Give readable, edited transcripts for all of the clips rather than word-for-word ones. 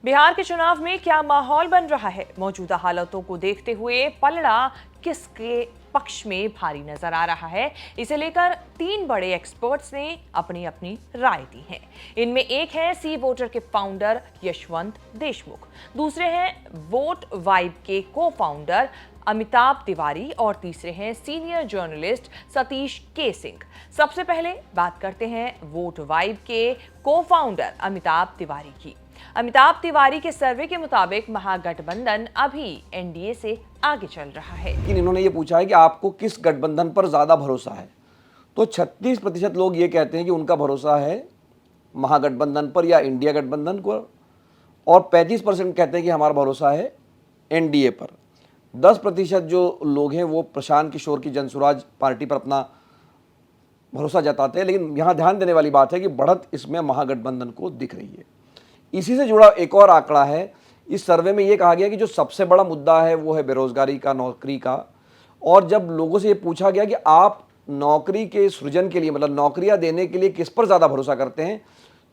बिहार के चुनाव में क्या माहौल बन रहा है? मौजूदा हालातों को देखते हुए पलड़ा किसके पक्ष में भारी नजर आ रहा है, इसे लेकर 3 बड़े एक्सपर्ट्स ने अपनी अपनी राय दी है। इनमें एक है सी वोटर के फाउंडर यशवंत देशमुख, दूसरे हैं वोट वाइब के को फाउंडर अमिताभ तिवारी और तीसरे हैं सीनियर जर्नलिस्ट सतीश के सिंह। सबसे पहले बात करते हैं वोट वाइब के को फाउंडर अमिताभ तिवारी की। अमिताभ तिवारी के सर्वे के मुताबिक महागठबंधन अभी एनडीए से आगे चल रहा है। लेकिन इन्होंने ये पूछा है कि आपको किस गठबंधन पर ज्यादा भरोसा है, तो 36% लोग ये कहते हैं कि उनका भरोसा है महागठबंधन पर या इंडिया गठबंधन को, और 35% कहते हैं कि हमारा भरोसा है एनडीए पर। 10% जो लोग हैं वो प्रशांत किशोर की जनसुराज पार्टी पर अपना भरोसा जताते हैं। लेकिन यहाँ ध्यान देने वाली बात है कि बढ़त इसमें महागठबंधन को दिख रही है। इसी से जुड़ा एक और आंकड़ा है, इस सर्वे में ये कहा गया कि जो सबसे बड़ा मुद्दा है वो है बेरोजगारी का, नौकरी का। और जब लोगों से ये पूछा गया कि आप नौकरी के सृजन के लिए, मतलब नौकरियां देने के लिए किस पर ज़्यादा भरोसा करते हैं,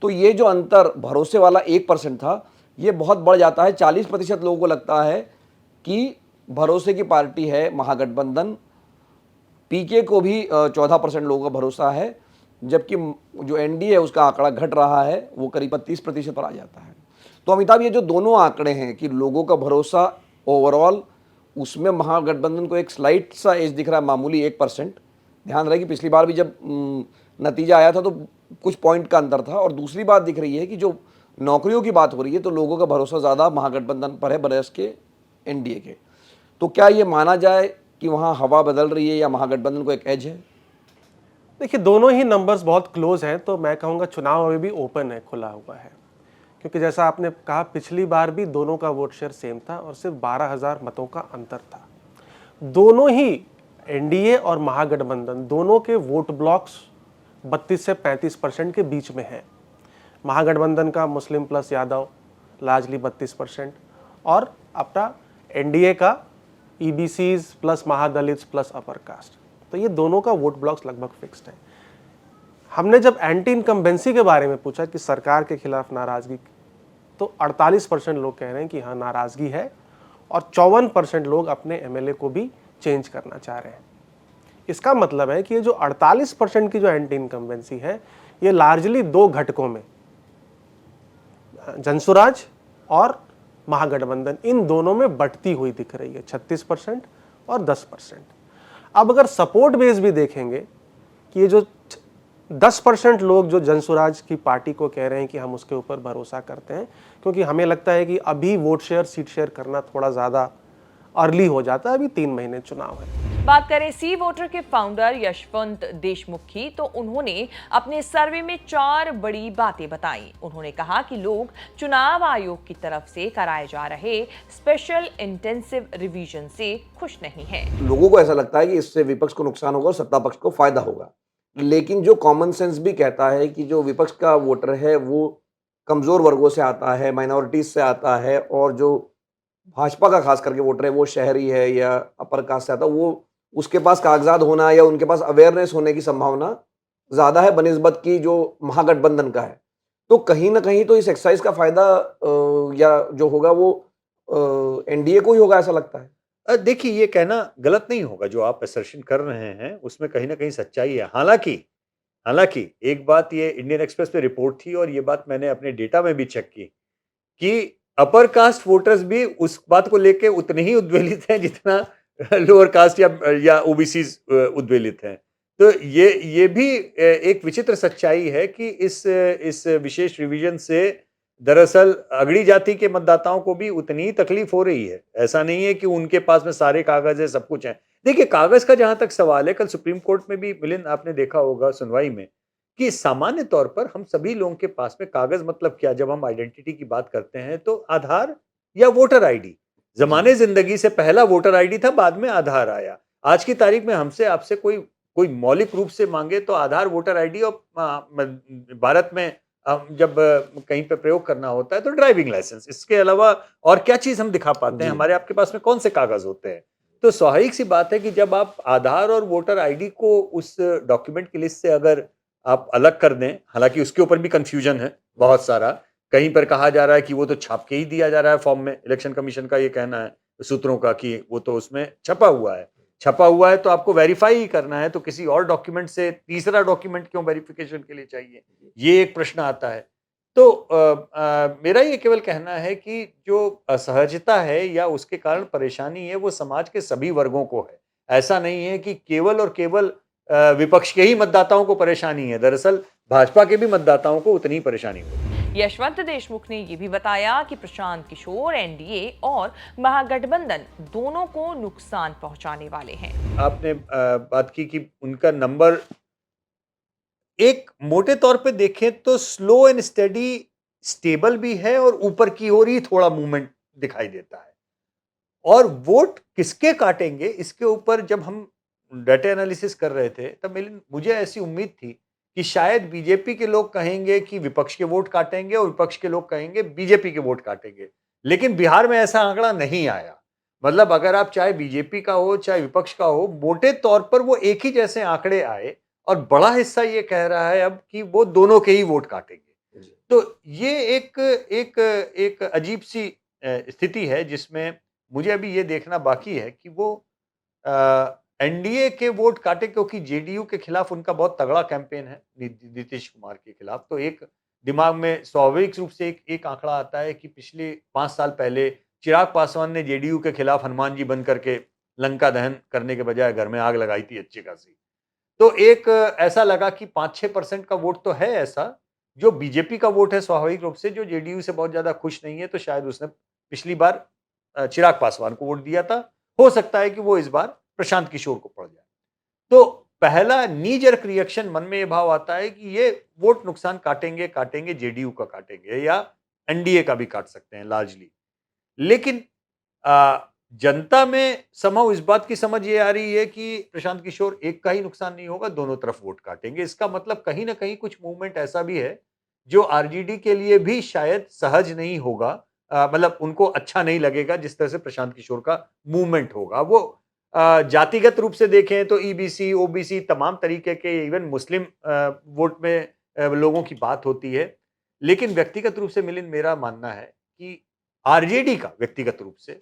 तो ये जो अंतर भरोसे वाला 1% था, ये बहुत बढ़ जाता है। 40% लोगों को लगता है कि भरोसे की पार्टी है महागठबंधन। पीके को भी 14% लोगों का भरोसा है, जबकि जो एनडीए है उसका आंकड़ा घट रहा है, वो करीब 30% पर आ जाता है। तो अमिताभ, ये जो दोनों आंकड़े हैं कि लोगों का भरोसा ओवरऑल, उसमें महागठबंधन को एक स्लाइट सा एज दिख रहा है, मामूली 1%। ध्यान रहे कि पिछली बार भी जब नतीजा आया था तो कुछ पॉइंट का अंतर था। और दूसरी बात दिख रही है कि जो नौकरियों की बात हो रही है तो लोगों का भरोसा ज़्यादा महागठबंधन पर है बरस के एनडीए के। तो क्या ये माना जाए कि वहाँ हवा बदल रही है या महागठबंधन को एक एज है? देखिए, दोनों ही नंबर्स बहुत क्लोज हैं, तो मैं कहूँगा चुनाव अभी भी ओपन है, खुला हुआ है। क्योंकि जैसा आपने कहा, पिछली बार भी दोनों का वोट शेयर सेम था और सिर्फ 12,000 मतों का अंतर था। दोनों ही एनडीए और महागठबंधन दोनों के वोट ब्लॉक्स 32 से 35% के बीच में हैं। महागठबंधन का मुस्लिम प्लस यादव लार्जली 32% और अपना एनडीए का ईबीसीज प्लस महादलित्स प्लस अपर कास्ट। तो ये दोनों का वोट ब्लॉक्स लगभग फिक्स्ड है। हमने जब एंटी इनकम्बेंसी के बारे में पूछा कि सरकार के खिलाफ नाराजगी, तो 48% लोग कह रहे हैं कि हाँ नाराजगी है, और 54% लोग अपने एमएलए को भी चेंज करना चाह रहे हैं। इसका मतलब है कि ये जो 48% की जो एंटी इनकम्बेंसी है, ये लार्जली 2 घटकों में, जनसुराज और महागठबंधन, इन दोनों में बढ़ती हुई दिख रही है, 36% और 10%। अब अगर सपोर्ट बेस भी देखेंगे कि ये जो 10% लोग जो जनसुराज की पार्टी को कह रहे हैं कि हम उसके ऊपर भरोसा करते हैं, क्योंकि हमें लगता है कि अभी वोट शेयर, सीट शेयर करना थोड़ा ज़्यादा अर्ली हो जाता है, अभी 3 महीने चुनाव है। बात करें सी वोटर के फाउंडर यशवंत देशमुख की, तो उन्होंने अपने सर्वे में 4 बड़ी बातें बताई। उन्होंने कहा कि लोग चुनाव आयोग की तरफ से कराए जा रहे स्पेशल इंटेंसिव रिवीजन से खुश नहीं हैं। लोगों को ऐसा लगता है कि इससे विपक्ष को नुकसान होगा और सत्ता पक्ष को फायदा होगा। लेकिन जो कॉमन सेंस भी कहता है कि जो विपक्ष का वोटर है वो कमजोर वर्गों से आता है, माइनॉरिटीज से आता है, और जो भाजपा का खास करके वोटर है वो शहरी है या अपर कास्ट से आता है, वो उसके पास कागजात होना या उनके पास अवेयरनेस होने की संभावना ज्यादा है बनिस्बत की जो महागठबंधन का है। तो कहीं ना कहीं तो इस एक्सरसाइज का फायदा या जो होगा वो एनडीए को ही होगा, ऐसा लगता है। देखिए, ये कहना गलत नहीं होगा, जो आप असर्शन कर रहे हैं उसमें कहीं ना कहीं सच्चाई है। हालांकि एक बात ये इंडियन एक्सप्रेस पे रिपोर्ट थी, और ये बात मैंने अपने डेटा में भी चेक की, कि अपर कास्ट वोटर्स भी उस बात को लेके उतने ही उद्वेलित हैं जितना लोअर कास्ट या ओबीसी उद्वेलित हैं। तो ये भी एक विचित्र सच्चाई है कि इस विशेष रिवीजन से दरअसल अगड़ी जाति के मतदाताओं को भी उतनी ही तकलीफ हो रही है। ऐसा नहीं है कि उनके पास में सारे कागज है, सब कुछ है। देखिए, कागज का जहां तक सवाल है, कल सुप्रीम कोर्ट में भी मिलिंद आपने देखा होगा सुनवाई में, कि सामान्य तौर पर हम सभी लोगों के पास में कागज मतलब क्या, जब हम आइडेंटिटी की बात करते हैं तो आधार या वोटर आईडी। जमाने जिंदगी से पहला वोटर आईडी था, बाद में आधार आया। आज की तारीख में हमसे आपसे कोई मौलिक रूप से मांगे तो आधार, वोटर आईडी, और भारत में जब कहीं पे प्रयोग करना होता है तो ड्राइविंग लाइसेंस। इसके अलावा और क्या चीज हम दिखा पाते हैं? हमारे आपके पास में कौन से कागज होते हैं? तो स्वाभाविक सी बात है कि जब आप आधार और वोटर आईडी को उस डॉक्यूमेंट की लिस्ट से अगर आप अलग कर दें, हालांकि उसके ऊपर भी कंफ्यूजन है बहुत सारा, कहीं पर कहा जा रहा है कि वो तो छाप के ही दिया जा रहा है फॉर्म में, इलेक्शन कमीशन का ये कहना है सूत्रों का कि वो तो उसमें छपा हुआ है। छपा हुआ है तो आपको वेरीफाई ही करना है, तो किसी और डॉक्यूमेंट से तीसरा डॉक्यूमेंट क्यों वेरिफिकेशन के लिए चाहिए? ये एक प्रश्न आता है। तो मेरा ये केवल कहना है कि जो असहजता है या उसके कारण परेशानी है, वो समाज के सभी वर्गों को है। ऐसा नहीं है कि केवल और केवल विपक्ष के ही मतदाताओं को परेशानी है। दरअसल भाजपा के भी मतदाताओं को उतनी ही परेशानी हो रही है। यशवंत देशमुख ने ये भी बताया कि प्रशांत किशोर एनडीए और महागठबंधन दोनों को नुकसान पहुंचाने वाले हैं। आपने बात की कि उनका नंबर एक मोटे तौर पे देखें तो स्लो एंड स्टेडी स्टेबल भी है और ऊपर की ओर ही थोड़ा मूवमेंट दिखाई देता है। और वोट किसके काटेंगे इसके ऊपर जब हम डाटा एनालिसिस कर रहे थे तब मुझे ऐसी उम्मीद थी कि शायद बीजेपी के लोग कहेंगे कि विपक्ष के वोट काटेंगे और विपक्ष के लोग कहेंगे बीजेपी के वोट काटेंगे। लेकिन बिहार में ऐसा आंकड़ा नहीं आया। मतलब अगर आप चाहे बीजेपी का हो चाहे विपक्ष का हो, मोटे तौर पर वो एक ही जैसे आंकड़े आए और बड़ा हिस्सा ये कह रहा है अब कि वो दोनों के ही वोट काटेंगे। तो ये एक एक एक अजीब सी स्थिति है जिसमें मुझे अभी ये देखना बाकी है कि वो एनडीए के वोट काटे, क्योंकि जेडीयू के खिलाफ उनका बहुत तगड़ा कैंपेन है नीतीश कुमार के खिलाफ। तो एक दिमाग में स्वाभाविक रूप से एक आंकड़ा आता है कि पिछले 5 साल पहले चिराग पासवान ने जेडीयू के खिलाफ हनुमान जी बन करके लंका दहन करने के बजाय घर में आग लगाई थी अच्छी खासी। तो एक ऐसा लगा कि 5-6% का वोट तो है ऐसा जो बीजेपी का वोट है स्वाभाविक रूप से, जो जेडीयू से बहुत ज्यादा खुश नहीं है। तो शायद उसने पिछली बार चिराग पासवान को वोट दिया था। हो सकता है कि वो इस बार प्रशांत किशोर को पड़ जाए। तो पहला नी जर्क रिएक्शन मन में ये भाव आता है कि ये वोट नुकसान काटेंगे जेडीयू का काटेंगे या एनडीए का भी काट सकते हैं लार्जली। लेकिन जनता में समहाउ इस बात की समझ ये आ रही है कि प्रशांत किशोर एक का ही नुकसान नहीं होगा, दोनों तरफ वोट काटेंगे। इसका मतलब कहीं ना कहीं कुछ मूवमेंट ऐसा भी है जो आरजेडी के लिए भी शायद सहज नहीं होगा। मतलब उनको अच्छा नहीं लगेगा जिस तरह से प्रशांत किशोर का मूवमेंट होगा। वो जातिगत रूप से देखें तो ईबीसी ओबीसी तमाम तरीके के इवन मुस्लिम वोट में लोगों की बात होती है। लेकिन व्यक्तिगत रूप से मिलिंद मेरा मानना है कि आरजेडी का व्यक्तिगत रूप से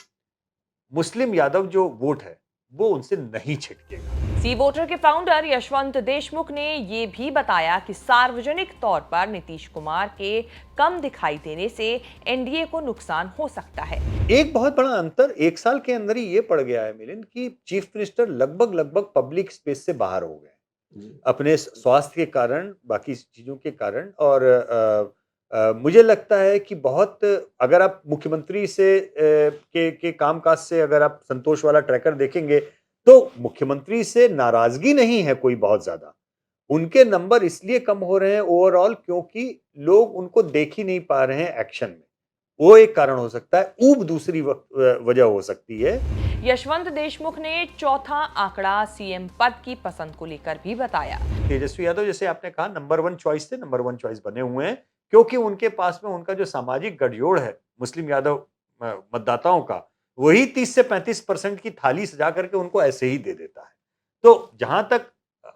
मुस्लिम यादव जो वोट है वो उनसे नहीं छिटकेगा। सी वोटर के फाउंडर यशवंत देशमुख ने ये भी बताया कि सार्वजनिक तौर पर नीतीश कुमार के कम दिखाई देने से एनडीए को नुकसान हो सकता है। एक बहुत बड़ा अंतर 1 साल के अंदर ही ये पड़ गया है मिलिंद कि चीफ मिनिस्टर लगभग पब्लिक स्पेस से बाहर हो गए अपने स्वास्थ्य के कारण, बाकी चीजों के कारण। और मुझे लगता है कि बहुत अगर आप मुख्यमंत्री से के कामकाज से अगर आप संतोष वाला ट्रैकर देखेंगे तो मुख्यमंत्री से नाराजगी नहीं है कोई बहुत ज्यादा। उनके नंबर इसलिए कम हो रहे हैं ओवरऑल क्योंकि लोग उनको देख ही नहीं पा रहे हैं एक्शन में। वो एक कारण हो सकता है, ऊब दूसरी वजह हो सकती है। यशवंत देशमुख ने चौथा आंकड़ा सीएम पद की पसंद को लेकर भी बताया। तेजस्वी यादव जैसे आपने कहा नंबर 1 चॉइस थे, नंबर 1 चॉइस बने हुए हैं क्योंकि उनके पास में उनका जो सामाजिक गठजोड़ है मुस्लिम यादव मतदाताओं का, वही 30 से 35% की थाली सजा करके उनको ऐसे ही दे देता है। तो जहां तक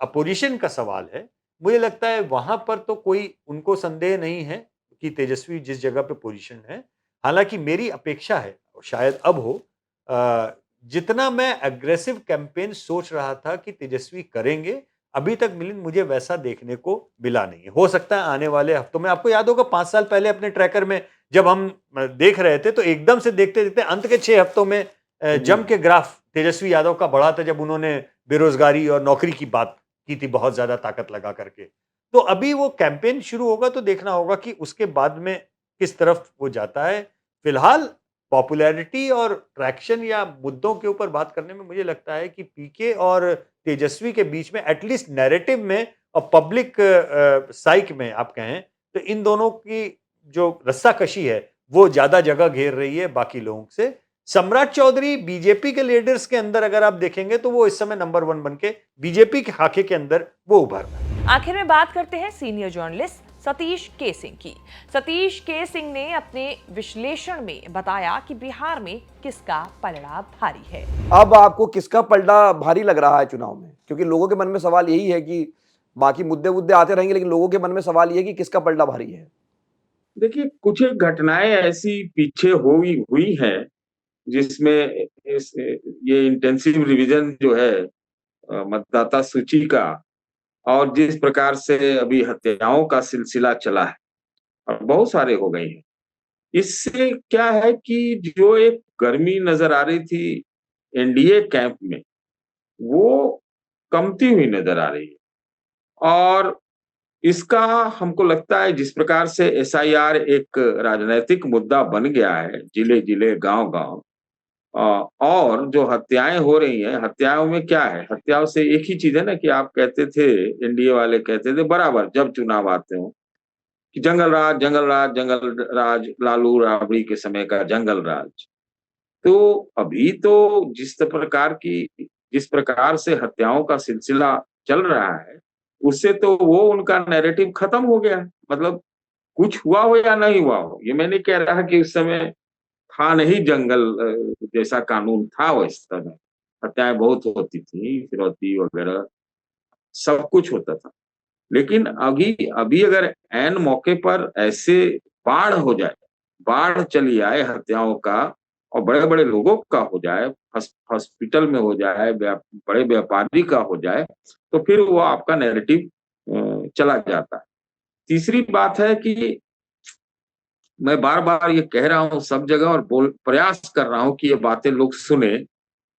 अपोजिशन का सवाल है, मुझे लगता है वहां पर तो कोई उनको संदेह नहीं है कि तेजस्वी जिस जगह पे पोजीशन है। हालांकि मेरी अपेक्षा है शायद अब हो, जितना मैं अग्रेसिव कैंपेन सोच रहा था कि तेजस्वी करेंगे, अभी तक मिलिंद मुझे वैसा देखने को मिला नहीं है। हो सकता है आने वाले हफ्तों में, आपको याद होगा 5 साल पहले अपने ट्रैकर में जब हम देख रहे थे तो एकदम से देखते देखते अंत के 6 हफ्तों में जम के ग्राफ तेजस्वी यादव का बढ़ा था जब उन्होंने बेरोजगारी और नौकरी की बात की थी बहुत ज्यादा ताकत लगा करके। तो अभी वो कैंपेन शुरू होगा तो देखना होगा कि उसके बाद में किस तरफ वो जाता है। फिलहाल पॉपुलैरिटी और ट्रैक्शन या मुद्दों के ऊपर बात करने में मुझे लगता है कि पीके और तेजस्वी के बीच में एटलीस्ट नैरेटिव में और पब्लिक साइक में आप कहें तो इन दोनों की जो रस्साकशी है वो ज्यादा जगह घेर रही है बाकी लोगों से। सम्राट चौधरी बीजेपी के लीडर्स के अंदर अगर आप देखेंगे तो वो इस समय नंबर 1 बन के बीजेपी के खाके के अंदर वो उभर रहा है। आखिर में बात करते हैं सीनियर जर्नलिस्ट सतीश के सिंह की। सतीश के सिंह ने अपने विश्लेषण में बताया कि बिहार में किसका पलड़ा भारी है। अब आपको किसका पलड़ा भारी लग रहा है चुनाव में? क्योंकि लोगों के मन में सवाल यही है कि बाकी मुद्दे आते रहेंगे लेकिन लोगों के मन में सवाल ये है कि किसका पलड़ा भारी है। देखिए, कुछ एक घटनाएं ऐसी पीछे हुई हुई हैं जिसमें ये इंटेंसिव रिवीजन जो है मतदाता सूची का, और जिस प्रकार से अभी हत्याओं का सिलसिला चला है और बहुत सारे हो गए हैं, इससे क्या है कि जो एक गर्मी नजर आ रही थी एनडीए कैंप में, वो कमती हुई नजर आ रही है। और इसका हमको लगता है जिस प्रकार से एसआईआर एक राजनीतिक मुद्दा बन गया है, जिले जिले गांव गांव, और जो हत्याएं हो रही हैं, हत्याओं में क्या है, हत्याओं से एक ही चीज है ना कि आप कहते थे, एनडीए वाले कहते थे बराबर जब चुनाव आते हो कि जंगल राज, जंगल राज, जंगल राज, लालू राबड़ी के समय का जंगल राज। तो अभी तो जिस प्रकार से हत्याओं का सिलसिला चल रहा है, उससे तो वो उनका नैरेटिव खत्म हो गया है। मतलब कुछ हुआ हो या नहीं हुआ हो, ये मैं नहीं कह रहा कि उस समय था नहीं जंगल जैसा कानून था, उस समय हत्याएं बहुत होती थी, फिरौती वगैरह सब कुछ होता था। लेकिन अभी अभी अगर ऐन मौके पर ऐसे बाढ़ हो जाए, बाढ़ चली आए हत्याओं का, और बड़े बड़े लोगों का हो जाए, हॉस्पिटल में हो जाए, बड़े व्यापारी का हो जाए, तो फिर वो आपका नैरेटिव चला जाता है। तीसरी बात है कि मैं बार बार ये कह रहा हूं सब जगह, और बोल प्रयास कर रहा हूं कि ये बातें लोग सुने,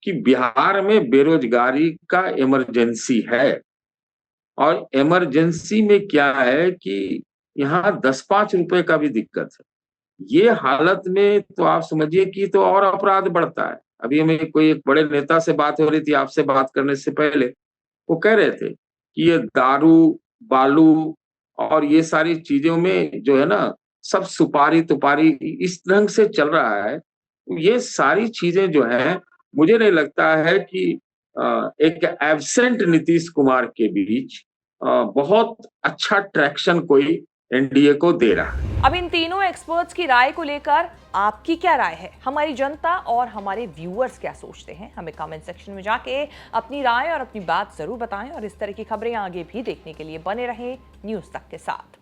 कि बिहार में बेरोजगारी का इमरजेंसी है। और इमरजेंसी में क्या है कि यहाँ 10-5 रुपए का भी दिक्कत है। ये हालत में तो आप समझिए कि तो और अपराध बढ़ता है। अभी हमें कोई एक बड़े नेता से बात हो रही थी आपसे बात करने से पहले, वो कह रहे थे कि ये दारू, बालू और ये सारी चीजों में जो है ना, सब सुपारी-तुपारी इस ढंग से चल रहा है। ये सारी चीजें जो हैं, मुझे नहीं लगता है कि एक एब्सेंट नीतीश कुमार के बीच बहुत अच्छा ट्रैक्शन कोई एनडीए को दे रहा है। अब इन तीनों एक्सपर्ट्स की राय को लेकर आपकी क्या राय है? हमारी जनता और हमारे व्यूअर्स क्या सोचते हैं? हमें कमेंट सेक्शन में जाके अपनी राय और अपनी बात जरूर बताएं, और इस तरह की खबरें आगे भी देखने के लिए बने रहें न्यूज़ तक के साथ।